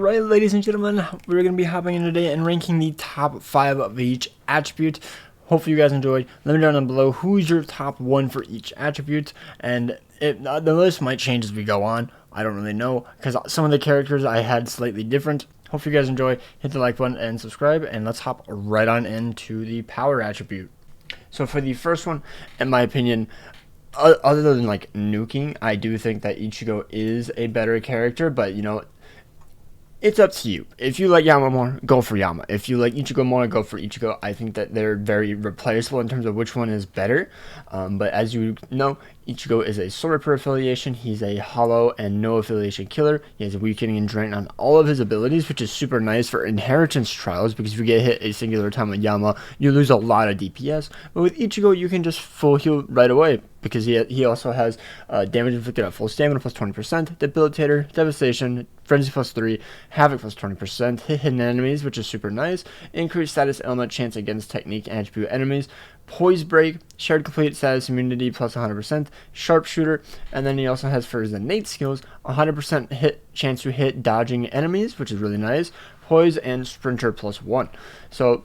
Alright, ladies and gentlemen, we're going to be hopping in today and ranking the top 5 of each attribute. Hopefully you guys enjoyed. Let me know down below who's your top 1 for each attribute, and the list might change as we go on. I don't really know, because some of the characters I had slightly different. Hopefully you guys enjoy. Hit the like button and subscribe, and let's hop right on into the power attribute. So for the first one, in my opinion, other than like nuking, I do think that Ichigo is a better character, but you know, it's up to you. If you like Yama more, go for Yama. If you like Ichigo more, go for Ichigo. I think that they're very replaceable in terms of which one is better. But as you know, Ichigo is a Soul Reaper affiliation. He's a hollow and no affiliation killer. He has weakening and drain on all of his abilities, which is super nice for inheritance trials, because if you get hit a singular time with Yama, you lose a lot of DPS. But with Ichigo, you can just full heal right away, because he also has damage inflicted at full stamina plus 20%, debilitator, devastation, frenzy plus 3, havoc plus 20%, hit hidden enemies, which is super nice, increased status element chance against technique and attribute enemies, poise break, shared complete status immunity plus 100%, sharpshooter, and then he also has for his innate skills 100% hit chance to hit dodging enemies, which is really nice, poise, and sprinter plus 1. So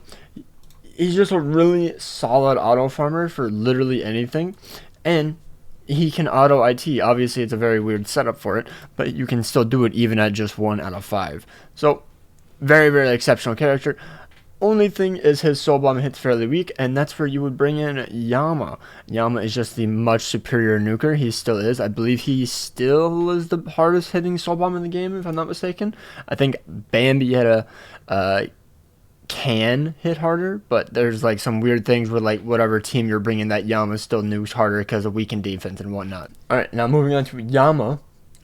he's just a really solid auto farmer for literally anything. And he can auto IT. Obviously, it's a very weird setup for it, but you can still do it even at just 1 out of 5. So, very, very exceptional character. Only thing is his Soul Bomb hits fairly weak, and that's where you would bring in Yama. Yama is just the much superior nuker. He still is. I believe he still is the hardest hitting Soul Bomb in the game, if I'm not mistaken. I think Bambi had a can hit harder, but there's like some weird things with like whatever team you're bringing, that Yama still nukes harder because of weakened defense and whatnot. Alright, now moving on to Yama.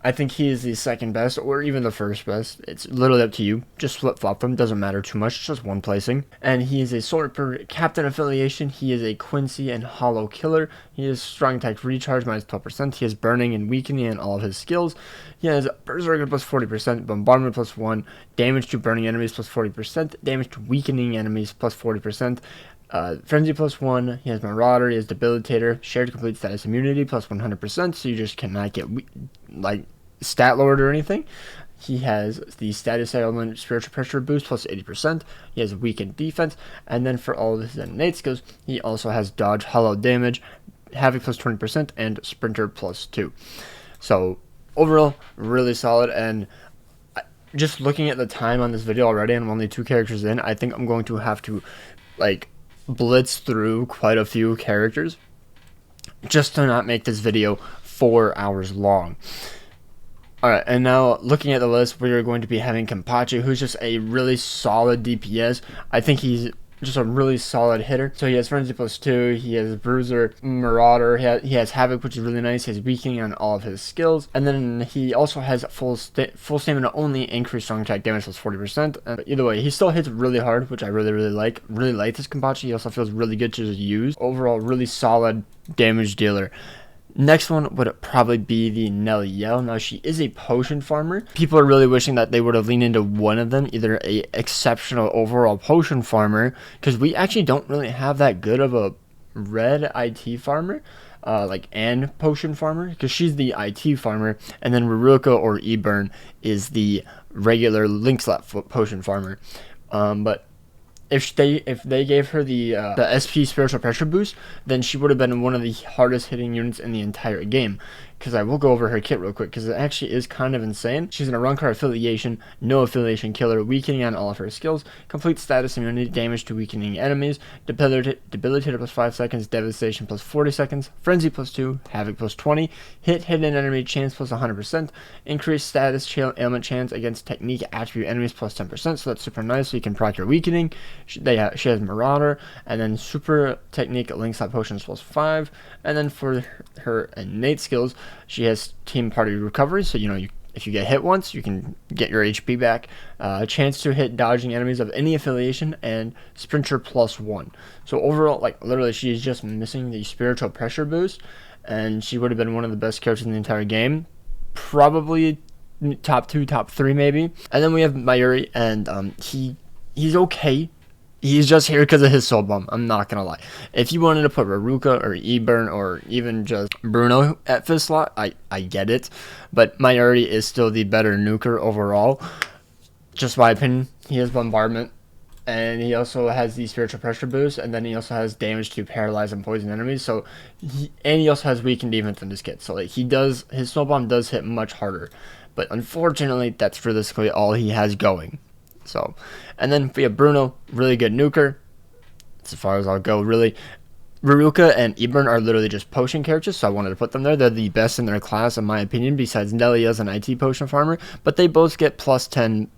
I think he is the second best, or even the first best. It's literally up to you. Just flip-flop them. Doesn't matter too much. It's just one placing. And he is a Soul Reaper captain affiliation. He is a Quincy and Hollow killer. He has strong attack recharge minus 12%. He has burning and weakening in all of his skills. He has berserker plus 40%, bombardment plus 1, damage to burning enemies plus 40%, damage to weakening enemies plus 40%. Frenzy plus 1, he has Marauder, he has Debilitator, shared complete status immunity plus 100%, so you just cannot get like stat lowered or anything. He has the status element spiritual pressure boost plus 80%, he has weakened defense, and then for all of his innate skills, he also has dodge, hollow damage, havoc plus 20%, and sprinter plus 2. So overall, really solid. And just looking at the time on this video already, and I'm only 2 characters in, I think I'm going to have to like blitz through quite a few characters just to not make this video 4 hours long. Alright, and now looking at the list, we are going to be having Kenpachi, who's just a really solid DPS. I think he's just a really solid hitter. So he has Frenzy plus 2, he has Bruiser, Marauder, he has Havoc, which is really nice, he has weakening on all of his skills, and then he also has full stamina only, increased strong attack damage plus 40%. But either way, he still hits really hard, which I really like. Really like this Kenpachi. He also feels really good to use. Overall, really solid damage dealer. Next one would probably be the Nelliel. Now, she is a potion farmer. People are really wishing that they would have leaned into one of them, either a exceptional overall potion farmer, because we actually don't really have that good of a red IT farmer, and potion farmer, because she's the IT farmer, and then Ruruka or Eburn is the regular link slot potion farmer. But if they gave her the SP spiritual pressure boost, then she would have been one of the hardest hitting units in the entire game. Because I will go over her kit real quick, because it actually is kind of insane. She's an Arrancar affiliation, no affiliation killer, weakening on all of her skills, complete status immunity, damage to weakening enemies, debilitator plus 5 seconds, devastation plus 40 seconds, frenzy plus 2, havoc plus 20, hit hidden enemy chance plus 100%, increased status ailment chance against technique attribute enemies plus 10%, so that's super nice, so you can proc your weakening. She has Marauder, and then super technique link slot potions plus 5, and then for her innate skills, she has team party recovery, so if you get hit once, you can get your HP back, chance to hit dodging enemies of any affiliation, and sprinter plus 1. So overall, like literally, she's just missing the spiritual pressure boost, and she would have been one of the best characters in the entire game, probably top 2, top 3 maybe. And then we have Mayuri, and he's okay. He's just here because of his Soul Bomb, I'm not going to lie. If you wanted to put Ruruka or Eburn or even just Bruno at 5th slot, I get it. But Mayuri is still the better nuker overall. just my opinion, he has bombardment, and he also has the spiritual pressure boost, and then he also has damage to paralyze and poison enemies. So, he also has weakened defense in his kit. So like his snow bomb does hit much harder, but unfortunately, that's realistically all he has going. So, and then we have Bruno, really good nuker. As far as I'll go, really. Ruruka and Ebern are literally just potion characters, so I wanted to put them there. They're the best in their class, in my opinion, besides Nelly as an IT potion farmer, but they both get plus 10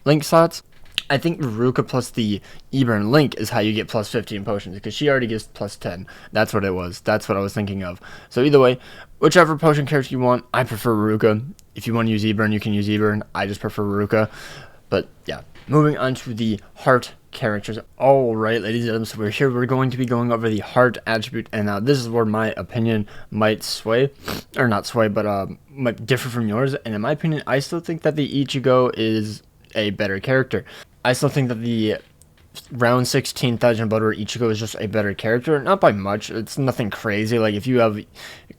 link slots. I think Ruruka plus the Ebern link is how you get plus 15 potions, because she already gives plus 10. That's what it was. That's what I was thinking of. So either way, whichever potion character you want, I prefer Ruruka. If you want to use Ebern, you can use Ebern. I just prefer Ruruka. But yeah, moving on to the heart characters. Alright, ladies and gentlemen, so we're going to be going over the heart attribute, and now this is where my opinion might sway, or not sway, but might differ from yours. And in my opinion, I still think that the Ichigo is a better character. I still think that the round 16 Thousand Butter Ichigo is just a better character, not by much. It's nothing crazy. Like if you have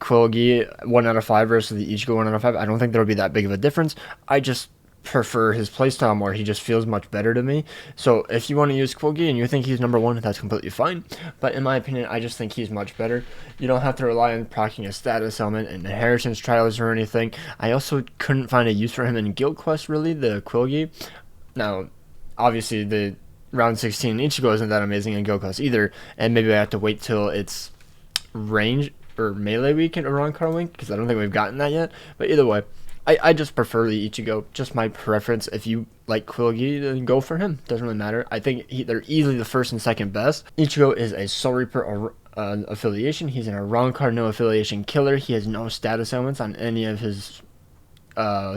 Quilgi 1 out of 5 versus the Ichigo 1 out of 5, I don't think there would be that big of a difference. I just prefer his playstyle more. He just feels much better to me. So if you want to use Quilgi and you think he's number 1, that's completely fine. But in my opinion, I just think he's much better. You don't have to rely on proccing a status element in inheritance trials or anything. I also couldn't find a use for him in Guild Quest, really, the Quilgi. Now, obviously, the round 16 Ichigo isn't that amazing in Guild Quest either, and maybe I have to wait till it's range or melee weekend or on card week, because I don't think we've gotten that yet. But either way, I just prefer the Ichigo, just my preference. If you like Quilgi, then go for him. Doesn't really matter. I think they're easily the first and second best. Ichigo is a Soul Reaper affiliation. He's an Around card, no affiliation killer. He has no status elements on any of his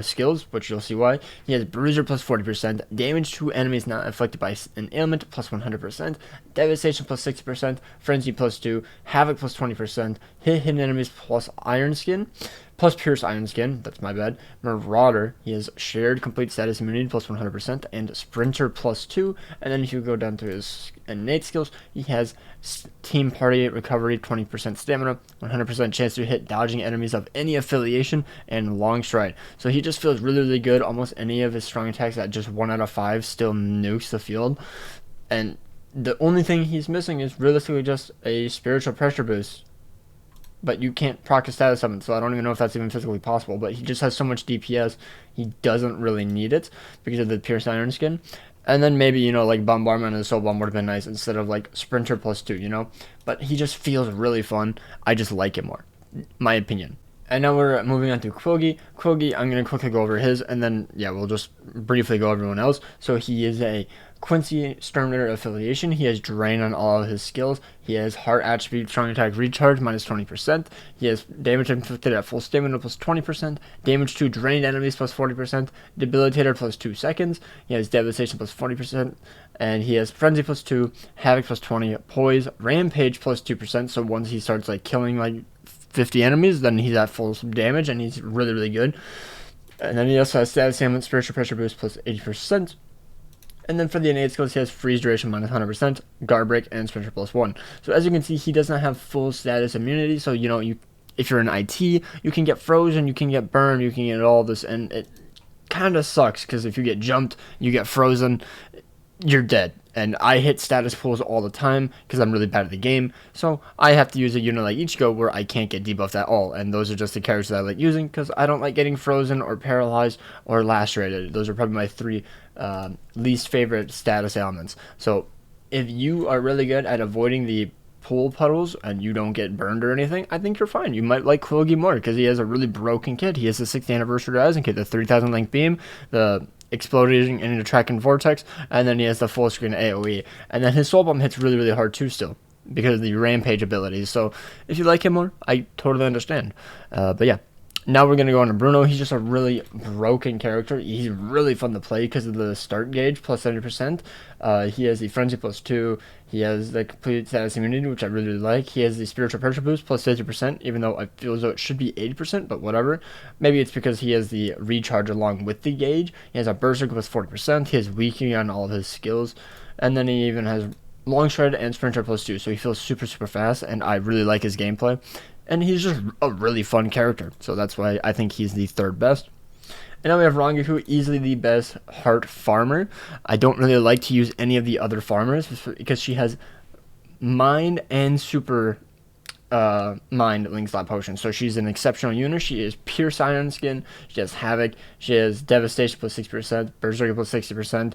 skills, which you'll see why. He has Bruiser plus 40%, damage to enemies not afflicted by an ailment plus 100%, Devastation plus 60%, Frenzy plus 2, Havoc plus 20%, Hit hidden enemies plus Iron Skin, plus Pierce Iron Skin, that's my bad. Marauder, he has Shared Complete Status Immunity plus 100%, and Sprinter plus 2, and then if you go down to his innate skills, he has Team Party Recovery, 20% Stamina, 100% chance to hit dodging enemies of any affiliation, and Long Stride. So he just feels really, really good. Almost any of his strong attacks at just 1 out of 5 still nukes the field. And the only thing he's missing is realistically just a spiritual pressure boost. But you can't proc a status summon, so I don't even know if that's even physically possible. But he just has so much DPS, he doesn't really need it because of the Pierce Iron Skin. And then maybe, you know, like Bombardment and Soul Bomb would have been nice instead of like Sprinter plus 2, you know. But he just feels really fun. I just like it more, my opinion. And now we're moving on to Quilgi. Quilgi, I'm going to quickly go over his, and then, yeah, we'll just briefly go over everyone else. So he is a Quincy Exterminator affiliation. He has Drain on all of his skills. He has Heart Attribute, Strong Attack Recharge, minus 20%. He has Damage Inflicted at full stamina, plus 20%. Damage to Drained enemies, plus 40%. Debilitator, plus 2 seconds. He has Devastation, plus 40%. And he has Frenzy, plus 2. Havoc, plus 20. Poise, Rampage, plus 2%. So once he starts, like, killing, like, 50 enemies, then he's at full damage, and he's really, really good. And then he also has Status Ailment, Spiritual Pressure Boost, plus 80%. And then for the innate skills, he has Freeze Duration minus 100%, Guard Break, and Sprinter plus 1. So as you can see, he does not have full status immunity. So, you know, if you're in IT, you can get frozen, you can get burned, you can get all this. And it kind of sucks because if you get jumped, you get frozen, you're dead. And I hit status pools all the time because I'm really bad at the game. So I have to use a unit like Ichigo where I can't get debuffed at all. And those are just the characters that I like using because I don't like getting frozen or paralyzed or lacerated. Those are probably my 3 least favorite status elements. So if you are really good at avoiding the pool puddles and you don't get burned or anything, I think you're fine. You might like Quilgi more because he has a really broken kit. He has the 6th anniversary Rising kit, the 3000 length beam, the exploding in a track and vortex, and then he has the full screen AoE. And then his Soul Bomb hits really, really hard too still because of the Rampage abilities. So if you like him more, I totally understand. But yeah. Now we're going to go on to Bruno. He's just a really broken character. He's really fun to play because of the start gauge, plus 70%. He has the Frenzy plus 2. He has the Complete Status Immunity, which I really, really like. He has the Spiritual Pressure Boost, plus 50%, even though I feel as though it should be 80%, but whatever. Maybe it's because he has the Recharge along with the gauge. He has a Berserker plus 40%. He has Weakening on all of his skills. And then he even has Long Stride and Sprinter plus 2, so he feels super, super fast, and I really like his gameplay. And he's just a really fun character, so that's why I think he's the 3rd best. And now we have Rangaku, easily the best heart farmer. I don't really like to use any of the other farmers because she has mind and super mind link slot potion. So she's an exceptional unit. She is pure Scion skin. She has Havoc. She has Devastation plus 60%, Berserker plus 60%,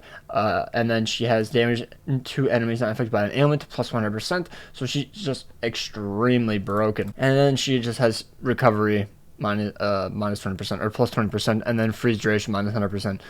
and then she has damage to enemies not affected by an ailment plus 100%. So she's just extremely broken. And then she just has recovery minus 20% or plus 20%, and then freeze duration minus 100%.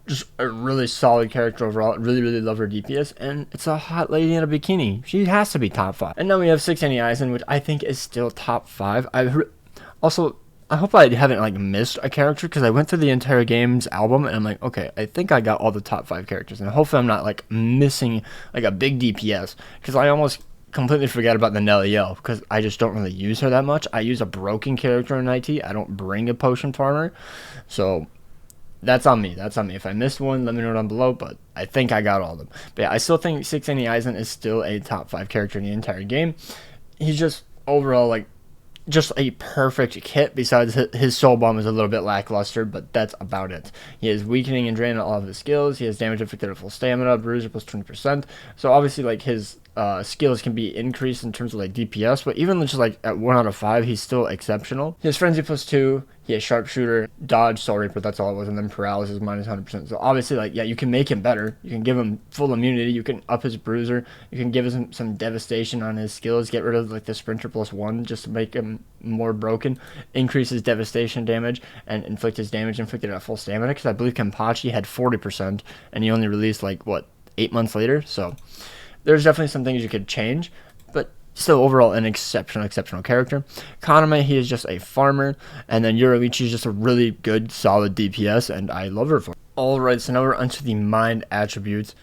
Just a really solid character overall. Really love her DPS, and it's a hot lady in a bikini. She has to be top 5. And now we have 6 Annie Eisen, which I think is still top 5. I hope I haven't like missed a character, because I went through the entire game's album and I'm like, okay, I think I got all the top 5 characters, and hopefully I'm not like missing like a big DPS, because I almost completely forget about the Nelly L, because I just don't really use her that much. I use a broken character in IT. I don't bring a potion farmer, so that's on me. If I missed one, let me know down below, but I think I got all of them. But yeah, I still think 6 Annie Eisen is still a top 5 character in the entire game. He's just overall like just a perfect kit. Besides his soul bomb is a little bit lackluster, but that's about it. He has weakening and drain on all of his skills. He has damage inflicted at full stamina, bruiser plus 20%. So obviously like his skills can be increased in terms of like DPS, but even just like at 1 out of 5, he's still exceptional. He has frenzy plus 2. He has sharpshooter, dodge, soul reaper, that's all it was, and then paralysis minus 100%. So obviously, like, yeah, you can make him better. You can give him full immunity. You can up his bruiser. You can give him some devastation on his skills. Get rid of like the sprinter plus 1 just to make him more broken. Increase his devastation damage and inflict his damage inflicted at full stamina. Because I believe Kenpachi had 40%, and he only released like what 8 months later. So there's definitely some things you could change, but still overall an exceptional character. Kaname, he is just a farmer, and then Yoruichi is just a really good solid DPS, and I love her for it. Alright, so now we're onto the mind attributes,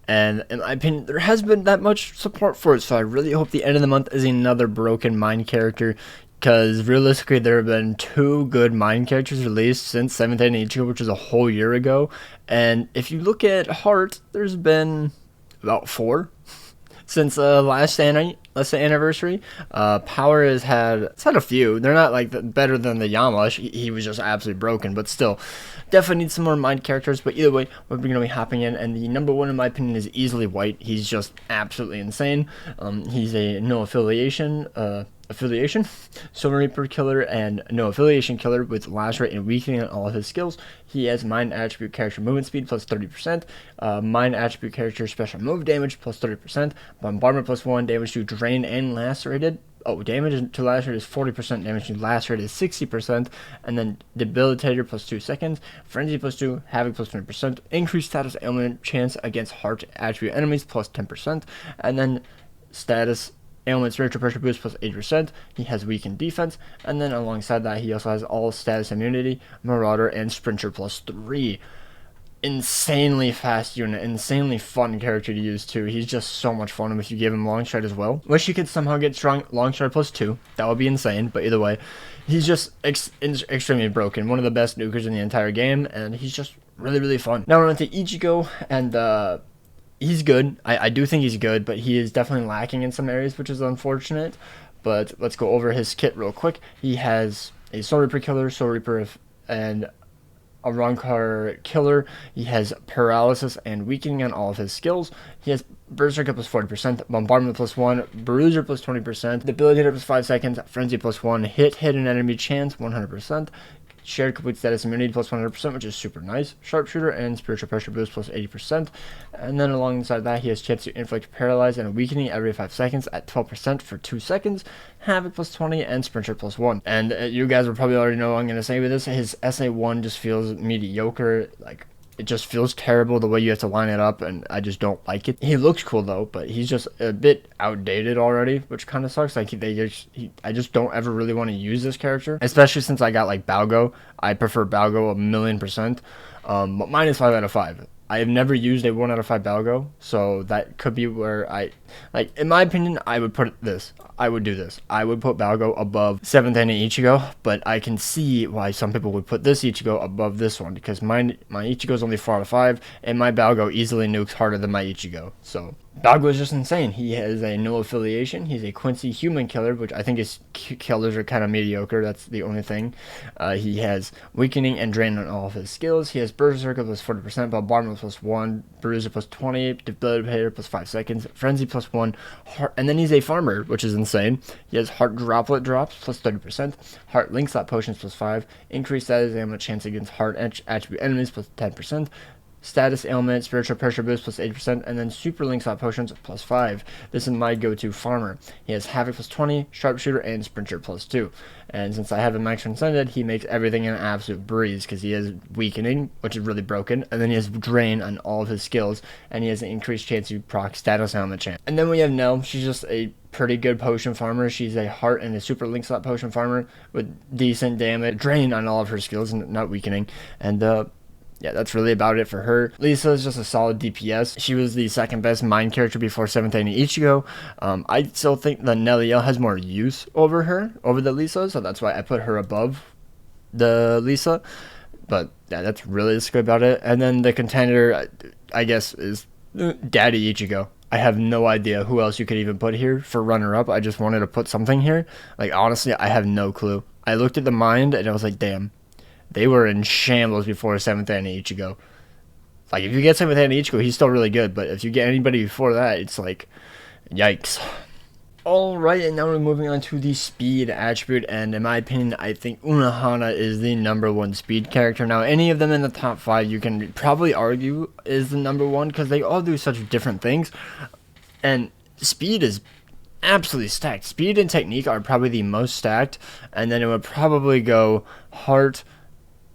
and in my opinion there has been that much support for it, so I really hope the end of the month is another broken mind character, because realistically there have been 2 good mind characters released since 7th Ichigo, which was a whole year ago, and if you look at Heart, there's been about 4 since last anniversary. Power it's had a few. They're not like better than the Yama. He was just absolutely broken, but still definitely need some more mind characters. But either way, we're going to be hopping in, and the number 1 in my opinion is easily White. He's just absolutely insane. He's a no affiliation Soul Reaper killer and no affiliation killer with lash rate and weakening on all of his skills. He has mind attribute character movement speed plus 30%, mind attribute character special move damage plus 30%, bombardment plus 1, damage to drain and lacerated. Damage to lacerated is 40%, damage to lacerated is 60%, and then debilitator plus 2 seconds, frenzy plus 2, havoc plus 20%, increased status ailment chance against heart attribute enemies plus 10%, and then status ailment spiritual pressure boost plus 8%. He has weakened defense, and then alongside that he also has all status immunity, marauder, and sprinter plus 3. Insanely fast unit, insanely fun character to use too. He's just so much fun if you give him long stride as well. Wish you could somehow get strong long stride plus 2. That would be insane, but either way, he's just extremely broken. One of the best nukers in the entire game, and he's just really fun. Now we're on to Ichigo, and he's good. I do think he's good, but he is definitely lacking in some areas, which is unfortunate. But let's go over his kit real quick. He has a Soul Reaper killer, Soul Reaper, and a Rankar killer. He has paralysis and weakening on all of his skills. He has Berserker plus 40%, Bombardment plus 1, Bruiser plus 20%, Debilitator plus 5 seconds, Frenzy plus 1, hit an enemy chance 100%, shared complete status immunity plus 100%, which is super nice, Sharpshooter, and spiritual pressure boost plus 80%. And then alongside that, he has chance to inflict paralyze and weakening every 5 seconds at 12% for 2 seconds, havoc plus 20, and sprinter plus 1. And you guys will probably already know what I'm going to say with this. His SA1 just feels mediocre. Like, it just feels terrible the way you have to line it up, and I just don't like it. He looks cool though, but he's just a bit outdated already, which kind of sucks. Like I just don't ever really want to use this character, especially since I got like Balgo. I prefer Balgo 1,000,000%. But mine is 5 out of 5. I have never used a 1 out of 5 Balgo, so that could be where like, in my opinion, I would put this. I would do this. I would put Balgo above 7th Annie Ichigo, but I can see why some people would put this Ichigo above this one, because my Ichigo is only 4 out of 5, and my Balgo easily nukes harder than my Ichigo. So Dog was just insane. He has a no affiliation. He's a Quincy human killer, which I think his killers are kind of mediocre. That's the only thing. He has weakening and drain on all of his skills. He has Berserker plus 40%, Bombardment plus 1, Bruiser plus 20, Debilitator plus 5 seconds, Frenzy plus 1, heart, and then he's a farmer, which is insane. He has Heart Droplet drops plus 30%, Heart Link Slap potions plus 5, increased status ailment chance against Heart attribute enemies plus 10%, status ailment, spiritual pressure boost plus 8%, and then super link slot potions plus 5. This is my go-to farmer. He has Havoc plus 20, Sharpshooter, and Sprinter plus 2. And since I have him max transcended, he makes everything an absolute breeze because he has weakening, which is really broken, and then he has drain on all of his skills, and he has an increased chance to proc status ailment chance. And then we have Nell. She's just a pretty good potion farmer. She's a heart and a super link slot potion farmer with decent damage, drain on all of her skills, and not weakening. And yeah, that's really about it for her. Lisa is just a solid DPS. She was the second best mind character before 7th and Ichigo. I still think the Neliel has more use over her, over the Lisa, so that's why I put her above the Lisa. But yeah, that's really just good about it. And then the contender, I guess, is Daddy Ichigo. I have no idea who else you could even put here for runner-up. I just wanted to put something here. Like, honestly, I have no clue. I looked at the mind, and I was like, damn. They were in shambles before 7th and Ichigo. Like, if you get 7th and Ichigo, he's still really good. But if you get anybody before that, it's like, yikes. Alright, and now we're moving on to the speed attribute. And in my opinion, I think Unohana is the #1 speed character. Now, any of them in the top 5, you can probably argue is the #1 because they all do such different things. And speed is absolutely stacked. Speed and technique are probably the most stacked. And then it would probably go heart,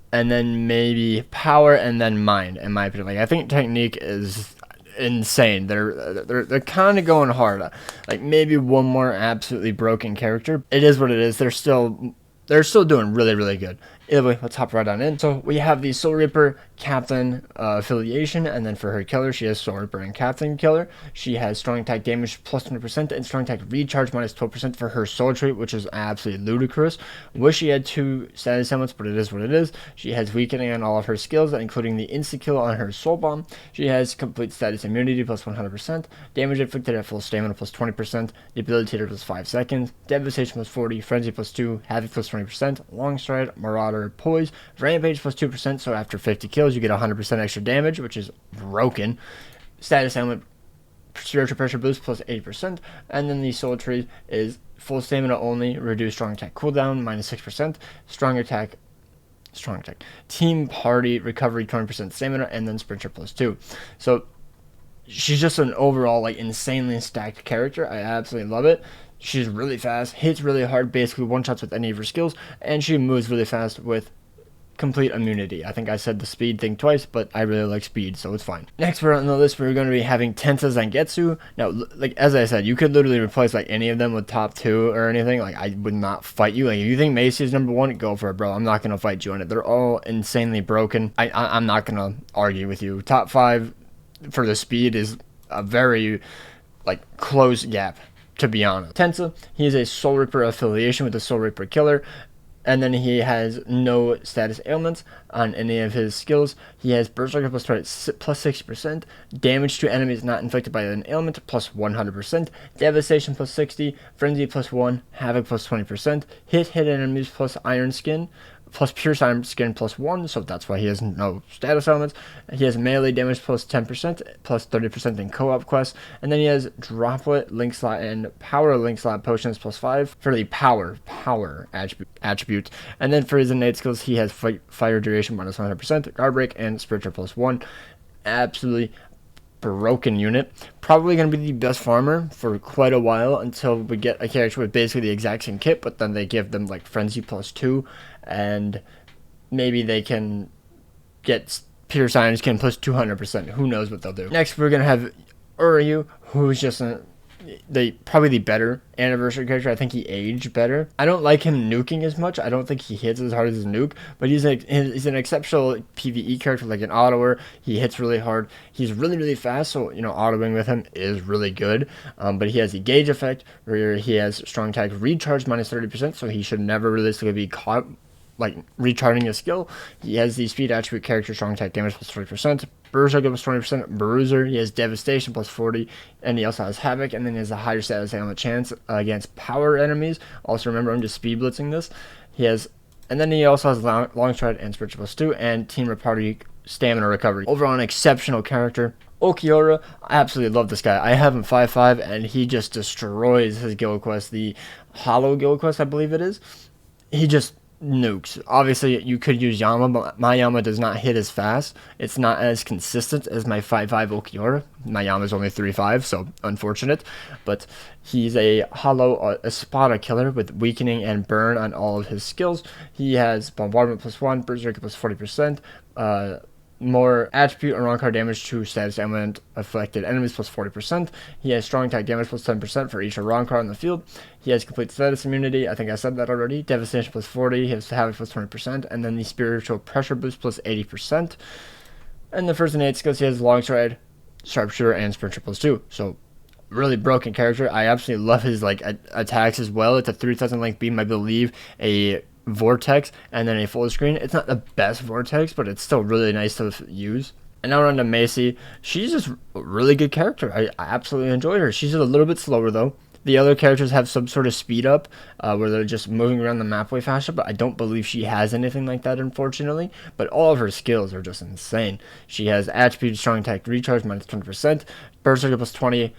and then maybe power, and then mind, in my opinion. Like, I think technique is insane. They're kind of going hard. Like, maybe one more absolutely broken character. It is what it is. They're still doing really, really good. Either way, let's hop right on in. So we have the Soul Reaper Captain affiliation, and then for her killer, she has Soul Reaper and Captain Killer. She has strong attack damage plus 20% and strong attack recharge minus 12% for her soul trait, which is absolutely ludicrous. Wish she had 2 status elements, but it is what it is. She has weakening on all of her skills, including the insta-kill on her Soul Bomb. She has complete status immunity plus 100%, damage inflicted at full stamina plus 20%, debilitator plus 5 seconds, devastation plus 40, frenzy plus 2, havoc plus 20%, long stride, marauder, poise, rampage plus 2%, so after 50 kills you get 100% extra damage, which is broken. Status ailment, spiritual pressure boost plus 8%, and then the soul tree is full stamina only, reduced strong attack cooldown minus 6%, strong attack, team party recovery 20% stamina, and then sprinter plus 2. So she's just an overall like insanely stacked character. I absolutely love it. She's really fast, hits really hard, basically one-shots with any of her skills, and she moves really fast with complete immunity. I think I said the speed thing twice, but I really like speed, so it's fine. Next, we're on the list, we're going to be having Tensa Zangetsu. Now, like, as I said, you could literally replace, like, any of them with top 2 or anything. Like, I would not fight you. Like, if you think Macy is #1, go for it, bro. I'm not going to fight you on it. They're all insanely broken. I'm not going to argue with you. Top 5 for the speed is a very, like, close gap, to be honest. Tensa, he is a Soul Reaper affiliation with the Soul Reaper Killer, and then he has no status ailments on any of his skills. He has Berserker plus 60%, damage to enemies not inflicted by an ailment plus 100%, devastation plus 60, frenzy plus 1, havoc plus 20%, hit enemies plus iron skin, plus pure iron skin plus 1, so that's why he has no status elements. He has melee damage plus 10%, plus 30% in co-op quests, and then he has droplet, link slot, and power link slot potions plus 5 for the power attribute. And then for his innate skills, he has fire duration minus 100%, guard break, and spiritual plus 1. Absolutely broken unit. Probably going to be the best farmer for quite a while until we get a character with basically the exact same kit, but then they give them like frenzy plus 2, and maybe they can get Peter Iron Skin plus 200%. Who knows what they'll do. Next, we're going to have Uryu, who's just probably the better anniversary character. I think he aged better. I don't like him nuking as much. I don't think he hits as hard as his nuke, but he's an exceptional PVE character, like an autoer. He hits really hard. He's really, really fast, so, you know, autoing with him is really good. But he has the gauge effect, where he has strong attack recharge minus 30%, so he should never realistically be caught like recharging his skill. He has the speed attribute character strong attack damage plus 40%. Berserker plus 20%. Bruiser, he has devastation plus 40, and he also has havoc, and then he has a higher status ailment chance against power enemies. Also remember, I'm just speed blitzing this. He has, and then he also has long stride and spiritual plus 2, and team party stamina recovery. Overall, an exceptional character. Ulquiorra, I absolutely love this guy. I have him 5-5, and he just destroys his guild quest, the Hollow guild quest, I believe it is. He just nukes. Obviously, you could use Yama, but my Yama does not hit as fast. It's not as consistent as my 5-5 Ulquiorra. My Yama is only 3-5, so unfortunate. But he's a Hollow Espada killer with weakening and burn on all of his skills. He has bombardment plus 1, berserker plus 40%, more attribute and wrong card damage to status ailment affected enemies plus 40%. He has strong attack damage plus 10% for each wrong card on the field. He has complete status immunity. I think I said that already. Devastation plus 40. He has havoc plus 20%. And then the spiritual pressure boost plus 80%. And the first innate skills, he has long stride, sharpshooter, and sprinter plus 2. So really broken character. I absolutely love his like attacks as well. It's a 3000 length beam, I believe, a vortex, and then a full screen. It's not the best vortex, but it's still really nice to use. And now we're on to Macy. She's just a really good character. I absolutely enjoyed her. She's a little bit slower though. The other characters have some sort of speed up where they're just moving around the map way faster, but I don't believe she has anything like that, unfortunately. But all of her skills are just insane. She has attribute strong attack recharge minus 20%, berserker plus 20,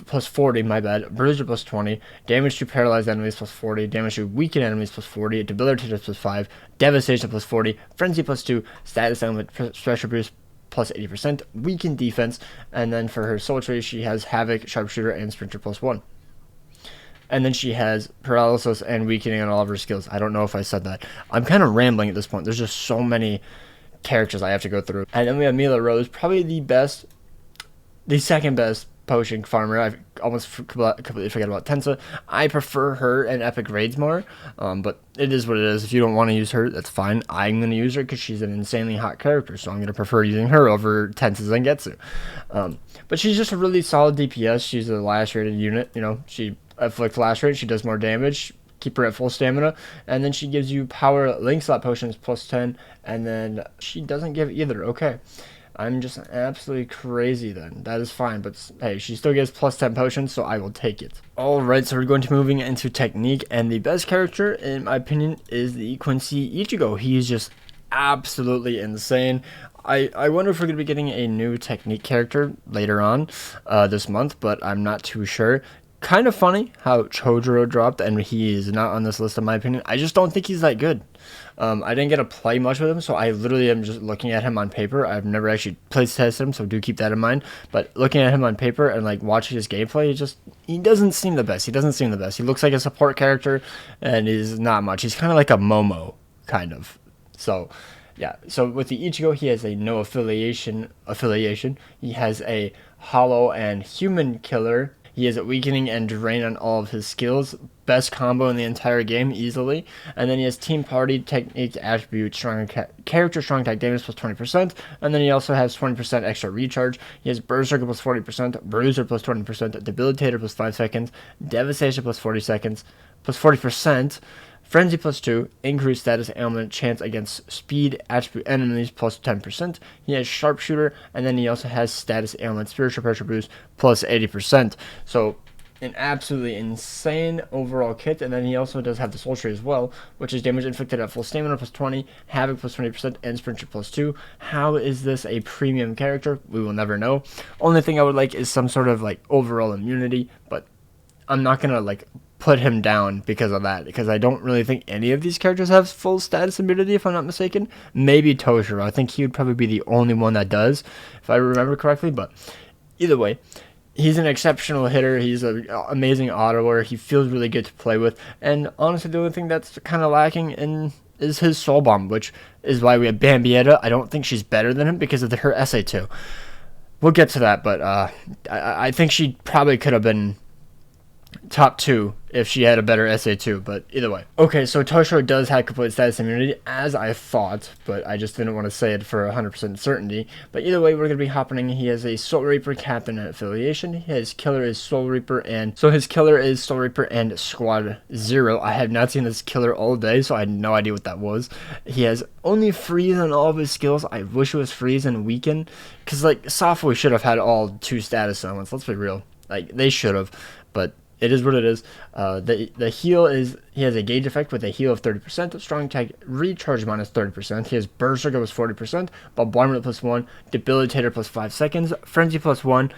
plus 40, my bad, bruiser plus 20, damage to paralyzed enemies plus 40, damage to weakened enemies plus 40, debilitators plus 5, devastation plus 40, frenzy plus 2, status element pressure boost plus 80%, weakened defense, and then for her soul tree, she has havoc, sharpshooter, and sprinter plus 1. And then she has paralysis and weakening on all of her skills. I don't know if I said that. I'm kind of rambling at this point. There's just so many characters I have to go through. And then we have Mila Rose, probably the second best potion farmer. I almost completely forgot about Tensa. I prefer her in epic raids more, but it is what it is. If you don't want to use her, that's fine. I'm going to use her because she's an insanely hot character, so I'm going to prefer using her over Tensa's Zangetsu. But she's just a really solid DPS. She's a last rated unit. You know, she afflicts last rate. She does more damage. Keep her at full stamina, and then she gives you power link slot potions plus 10, and then she doesn't give either. Okay. I'm just absolutely crazy then. That is fine, but hey, she still gets plus 10 potions, so I will take it. Alright, so we're going to moving into technique, and the best character, in my opinion, is the Quincy Ichigo. He's just absolutely insane. I wonder if we're going to be getting a new technique character later on this month, but I'm not too sure. Kind of funny how Chojuro dropped, and he is not on this list in my opinion. I just don't think he's that good. I didn't get to play much with him, so I literally am just looking at him on paper. I've never actually play tested him, so do keep that in mind. But looking at him on paper and like watching his gameplay, he doesn't seem the best. He doesn't seem the best. He looks like a support character, and he's not much. He's kind of like a Momo, kind of. So yeah. So with the Ichigo, he has a no affiliation. He has a hollow and human killer. He has a weakening and drain on all of his skills. Best combo in the entire game, easily. And then he has team party, technique, attribute, character, strong attack damage plus 20%. And then he also has 20% extra recharge. He has berserker plus 40%, bruiser plus 20%, debilitator plus 5 seconds, devastation plus 40 seconds, plus 40%. Frenzy plus 2, increased status ailment chance against speed attribute enemies plus 10%. He has sharpshooter, and then he also has status ailment spiritual pressure boost plus 80%. So an absolutely insane overall kit. And then he also does have the soul tree as well, which is damage inflicted at full stamina plus 20, havoc plus 20%, and sprinter plus 2. How is this a premium character? We will never know. Only thing I would like is some sort of like overall immunity, but I'm not gonna like put him down because of that, because I don't really think any of these characters have full status immunity, if I'm not mistaken. Maybe Toshiro. I think he would probably be the only one that does, if I remember correctly. But either way, he's an exceptional hitter. He's an amazing autoer. He feels really good to play with. And honestly, the only thing that's kind of lacking is his soul bomb, which is why we have Bambietta. I don't think she's better than him because of her SA2. We'll get to that, but I think she probably could have been top 2 if she had a better SA2, but either way. Okay, so Toshiro does have complete status immunity, as I thought, but I just didn't want to say it for 100% certainty. But either way, we're going to be happening. He has a Soul Reaper captain affiliation. His killer is Soul Reaper, and so his killer is Soul Reaper and Squad 0. I have not seen this killer all day, so I had no idea what that was. He has only freeze on all of his skills. I wish it was freeze and weaken, because like Safui should have had all 2 status elements. Let's be real, like they should have, but it is what it is. The heal is, he has a gauge effect with a heal of 30%, strong attack recharge minus 30%. He has Berserker plus 40%, Bombardment plus 1, Debilitator plus 5 seconds, Frenzy plus 1.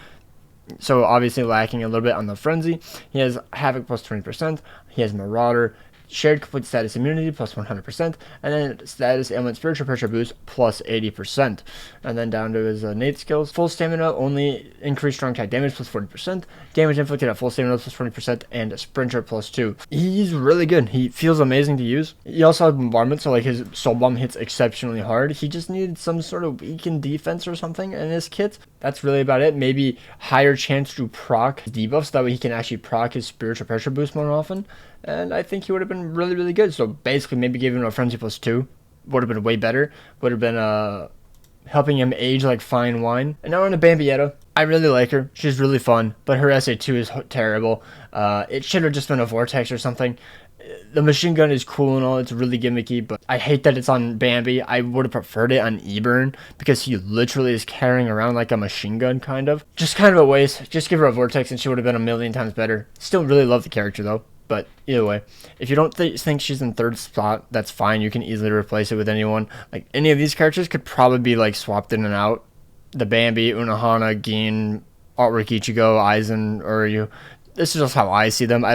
So obviously lacking a little bit on the Frenzy. He has Havoc plus 20%. He has Marauder, shared complete status immunity plus 100%, and then status ailment spiritual pressure boost plus 80%. And then down to his innate skills, full stamina only increased strong attack damage plus 40%, damage inflicted at full stamina plus 20%, and sprinter plus 2. He's really good. He feels amazing to use. He also has bombardment, so like his soul bomb hits exceptionally hard. He just needed some sort of weakened defense or something in his kit. That's really about it. Maybe higher chance to proc debuffs, that way he can actually proc his spiritual pressure boost more often. And I think he would have been really, really good. So basically, maybe giving him a frenzy plus 2 would have been way better. Would have been helping him age like fine wine. And now on to Bambietta. I really like her. She's really fun, but her SA2 is terrible. It should have just been a vortex or something. The machine gun is cool and all, it's really gimmicky, but I hate that it's on Bambi. I would have preferred it on Eburn, because he literally is carrying around like a machine gun, kind of. Just kind of a waste. Just give her a vortex and she would have been a million times better. Still really love the character though. But either way, if you don't think she's in 3rd spot, that's fine. You can easily replace it with anyone. Like, any of these characters could probably be like swapped in and out. The Bambi, Unohana, Gin, Artwork Ichigo, Aizen, Uryu. This is just how I see them.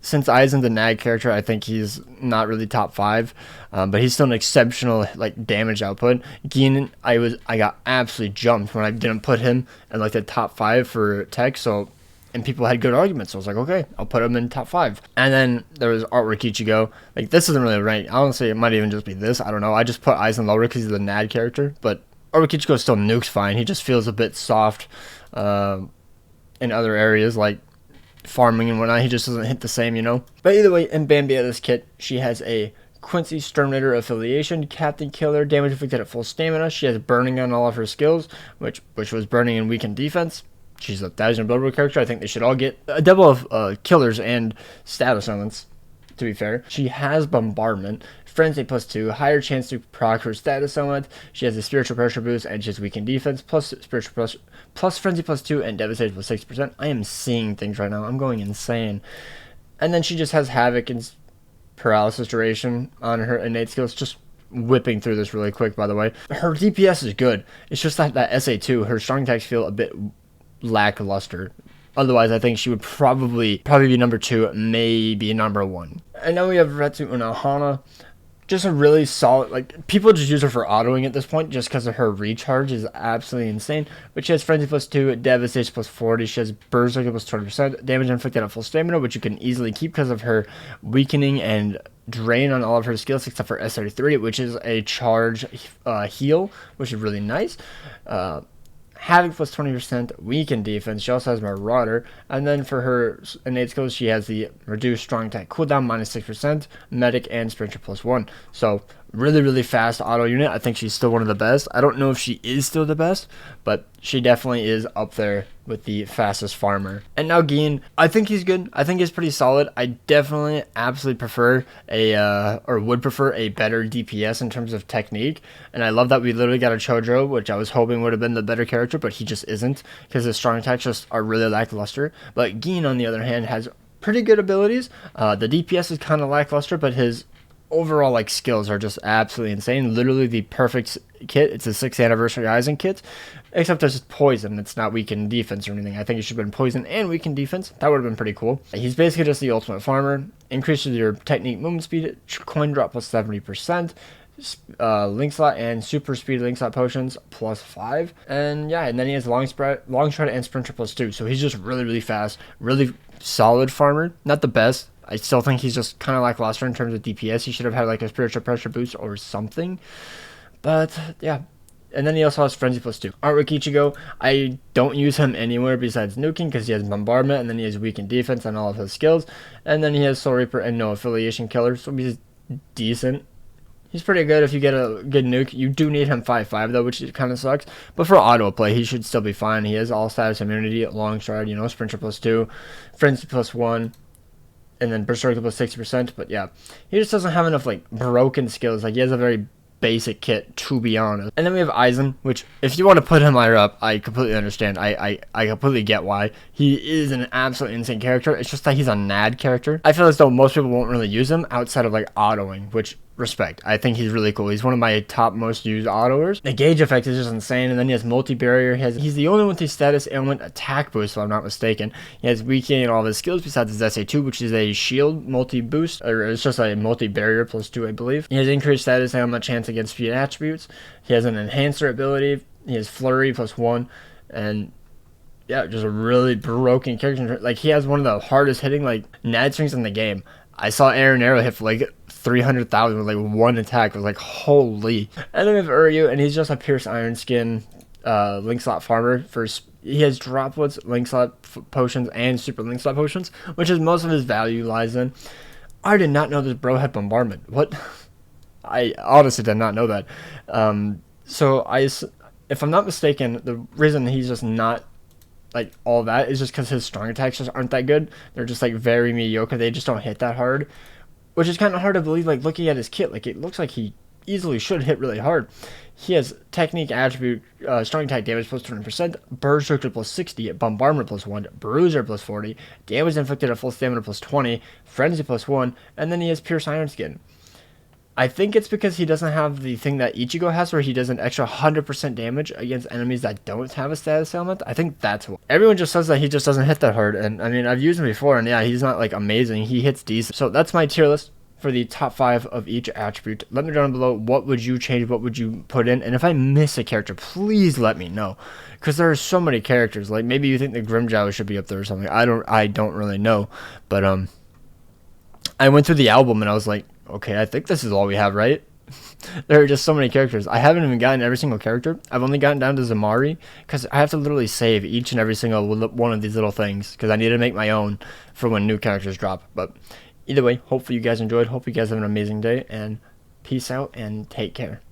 Since Aizen's a nag character, I think he's not really top 5, but he's still an exceptional like damage output. Gin, I got absolutely jumped when I didn't put him in like the top 5 for tech. So. And people had good arguments, so I was like, okay, I'll put him in top 5. And then there was Artwork Ichigo. Like, this isn't really ranked. Honestly, it might even just be this. I don't know. I just put Aizen lower because he's the NAD character. But Artwork Ichigo still nukes fine. He just feels a bit soft in other areas, like farming and whatnot. He just doesn't hit the same, you know? But either way, in Bambietta's kit, she has a Quincy Exterminator affiliation, Captain Killer, damage inflicted at full stamina. She has burning on all of her skills, which was burning and weakened defense. She's a 1,000 Blood Bowl character. I think they should all get a double of killers and status elements, to be fair. She has Bombardment, Frenzy plus 2, higher chance to proc her status element. She has a Spiritual Pressure boost and she has weakened defense, plus Spiritual Pressure, plus Frenzy plus 2, and Devastation plus 6%. I am seeing things right now. I'm going insane. And then she just has Havoc and Paralysis duration on her innate skills. Just whipping through this really quick, by the way. Her DPS is good. It's just that SA2, her strong attacks feel a bit lackluster. Otherwise, I think she would probably be number 2, maybe number 1. And now we have Retsu Unohana. Just a really solid, like, people just use her for autoing at this point just because of her recharge is absolutely insane. But she has Frenzy plus 2, Devastation plus 40, she has Berserker plus 20%, damage inflicted at full stamina, which you can easily keep because of her weakening and drain on all of her skills except for S33, which is a charge heal, which is really nice. Havoc plus 20%, weakened defense. She also has Marauder. And then for her innate skills, she has the reduced strong attack cooldown minus 6%, medic, and sprinter plus 1. So really, really fast auto unit. I think she's still one of the best. I don't know if she is still the best, but she definitely is up there with the fastest farmer. And now Gin, I think he's good. I think he's pretty solid. I definitely absolutely prefer would prefer a better DPS in terms of technique. And I love that we literally got a Chojo, which I was hoping would have been the better character, but he just isn't because his strong attacks just are really lackluster. But Gin, on the other hand, has pretty good abilities. The DPS is kind of lackluster, but his overall like skills are just absolutely insane. Literally the perfect kit. It's a 6th anniversary Aizen kit, except there's poison. It's not weakened defense or anything. I think it should have been poison and weakened defense. That would have been pretty cool. He's basically just the ultimate farmer. Increases your technique movement speed, coin drop plus 70%, link slot and super speed link slot potions plus 5, and yeah, and then he has long stride and sprinter plus 2. So he's just really, really fast, really solid farmer. Not the best. I still think he's just kind of lackluster in terms of DPS. He should have had like a spiritual pressure boost or something. But yeah, And then he also has Frenzy +2. Artwork Ichigo, I don't use him anywhere besides nuking because he has Bombardment, and then he has Weakened Defense on all of his skills. And then he has Soul Reaper and no Affiliation Killer, so he's decent. He's pretty good if you get a good nuke. You do need him 5/5 though, which kind of sucks. But for autoplay, he should still be fine. He has all status immunity, long stride, Sprinter +2, Frenzy +1, and then Berserker +60%. But yeah, he just doesn't have enough like broken skills. Like he has a very basic kit, to be honest. And then we have Aizen, which if you want to put him higher up, I completely understand. I completely get why. He is an absolute insane character. It's just that he's a NAD character. I feel as though most people won't really use him outside of like autoing, which respect. I think he's really cool. He's one of my top most used autoers. The gauge effect is just insane, and then he has multi-barrier. He's the only one with the status ailment attack boost, if I'm not mistaken. He has weakening and all of his skills besides his SA2, which is a shield multi-boost, or it's just a multi-barrier +2, I believe. He has increased status ailment chance against speed attributes. He has an enhancer ability. He has flurry +1, and yeah, just a really broken character. Like he has one of the hardest hitting like NAD strings in the game. I saw Aaron Arrow hit for like 300,000 with like one attack. I was like, holy. And then we have Uryu, and he's just a Pierce Iron Skin link slot farmer. He has droplets, link slot potions, and super link slot potions, which is most of his value lies in. I did not know this bro had Bombardment. What? I honestly did not know that. If I'm not mistaken, the reason he's just not like all that is just because his strong attacks just aren't that good. They're just like very mediocre. They just don't hit that hard, which is kind of hard to believe. Like looking at his kit, like it looks like he easily should hit really hard. He has technique attribute, strong attack damage +20%, Berserker +60, bombardment +1, bruiser +40, damage inflicted at full stamina +20, frenzy +1, and then he has Pierce Iron Skin. I think it's because he doesn't have the thing that Ichigo has where he does an extra 100% damage against enemies that don't have a status ailment. I think that's what. Everyone just says that he just doesn't hit that hard. And I mean, I've used him before, and yeah, he's not like amazing. He hits decent. So that's my tier list for the top 5 of each attribute. Let me know down below, what would you change? What would you put in? And if I miss a character, please let me know. Because there are so many characters. Like maybe you think the Grimjow should be up there or something. I don't really know. But I went through the album and I was like, okay, I think this is all we have, right? There are just so many characters. I haven't even gotten every single character. I've only gotten down to Zamari because I have to literally save each and every single one of these little things because I need to make my own for when new characters drop. But either way, hopefully you guys enjoyed. Hope you guys have an amazing day, and peace out and take care.